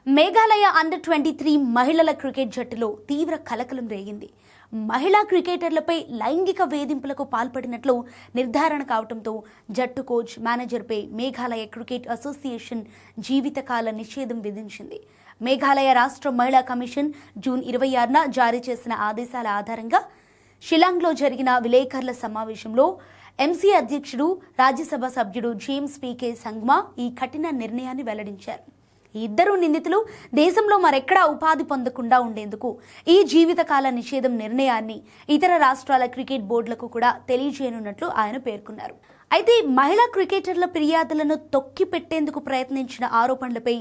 మేఘాలయ అండర్-23 మహిళల క్రికెట్ జట్టులో తీవ్ర కలకలం రేగింది. మహిళా క్రికెటర్లపై లైంగిక వేధింపులకు పాల్పడినట్లు నిర్ధారణ కావడంతో జట్టు కోచ్, మేనేజర్పై మేఘాలయ క్రికెట్ అసోసియేషన్ జీవితకాల నిషేధం విధించింది. మేఘాలయ రాష్ట్ర మహిళా కమిషన్ జూన్ 26న జారీ చేసిన ఆదేశాల ఆధారంగా షిలాంగ్లో జరిగిన విలేకరుల సమావేశంలో ఎంసీఏ అధ్యక్షుడు, రాజ్యసభ సభ్యుడు జేమ్స్ పీకే సంగ్మా ఈ కఠిన నిర్ణయాన్ని వెల్లడించారు. ఈ ఇద్దరు నిందితులు దేశంలో మరెక్కడా ఉపాధి పొందకుండా ఉండేందుకు ఈ జీవితకాల నిషేధం నిర్ణయాన్ని ఇతర రాష్ట్రాల క్రికెట్ బోర్డులకు కూడా తెలియజేయనున్నట్లు ఆయన పేర్కొన్నారు. అయితే మహిళా క్రికెటర్ల ఫిర్యాదులను తొక్కి పెట్టేందుకు ప్రయత్నించిన ఆరోపణలపై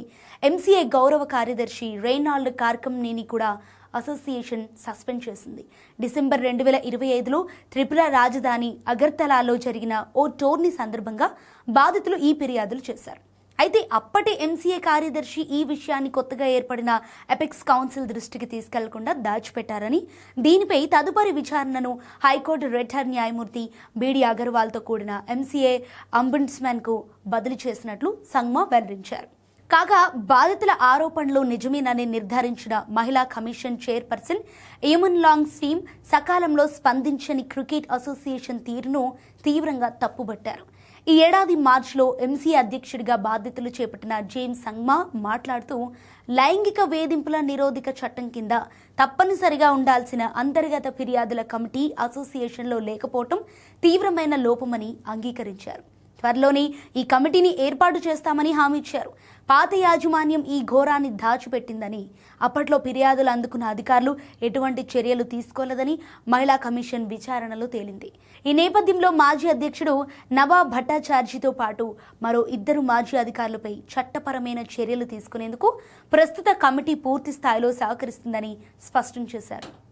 ఎంసీఏ గౌరవ కార్యదర్శి రెయినాల్డ్ కార్కమ్నీని కూడా అసోసియేషన్ సస్పెండ్ చేసింది. డిసెంబర్ 2025లో త్రిపుర రాజధాని అగర్తలాలో జరిగిన ఓ టోర్నీ సందర్భంగా బాధితులు ఈ ఫిర్యాదులు చేశారు. అయితే అప్పటి ఎంసీఏ కార్యదర్శి ఈ విషయాన్ని కొత్తగా ఏర్పడిన ఎపెక్స్ కౌన్సిల్ దృష్టికి తీసుకెళ్లకుండా దాచిపెట్టారని, దీనిపై తదుపరి విచారణను హైకోర్టు రిటైర్డ్ న్యాయమూర్తి బీడీ అగర్వాల్తో కూడిన ఎంసీఏ అంబుడ్స్మన్కు బదిలీ చేసినట్లు సంగ్మా వెల్లడించారు. కాగా బాధితుల ఆరోపణలు నిజమేనని నిర్ధారించిన మహిళా కమిషన్ చైర్పర్సన్ ఏమన్ లాంగ్ స్వీమ్ సకాలంలో స్పందించని క్రికెట్ అసోసియేషన్ తీరును తీవ్రంగా తప్పుబట్టారు. ఈ ఏడాది మార్చిలో ఎంసీఏ అధ్యక్షుడిగా బాధ్యతలు చేపట్టిన జేమ్స్ సంగ్మా మాట్లాడుతూ, లైంగిక వేధింపుల నిరోధక చట్టం కింద తప్పనిసరిగా ఉండాల్సిన అంతర్గత ఫిర్యాదుల కమిటీ అసోసియేషన్లో లేకపోవటం తీవ్రమైన లోపమని అంగీకరించారు. త్వరలోనే ఈ కమిటీని ఏర్పాటు చేస్తామని హామీ ఇచ్చారు. పాత యాజమాన్యం ఈ ఘోరాన్ని దాచిపెట్టిందని, అప్పట్లో ఫిర్యాదులు అందుకున్న అధికారులు ఎటువంటి చర్యలు తీసుకోలేదని మహిళా కమిషన్ విచారణలో తేలింది. ఈ నేపథ్యంలో మాజీ అధ్యక్షుడు నవాబ్ భట్టాచార్జీతో పాటు మరో 2 మాజీ అధికారులపై చట్టపరమైన చర్యలు తీసుకునేందుకు ప్రస్తుత కమిటీ పూర్తి స్థాయిలో సహకరిస్తుందని స్పష్టం చేశారు.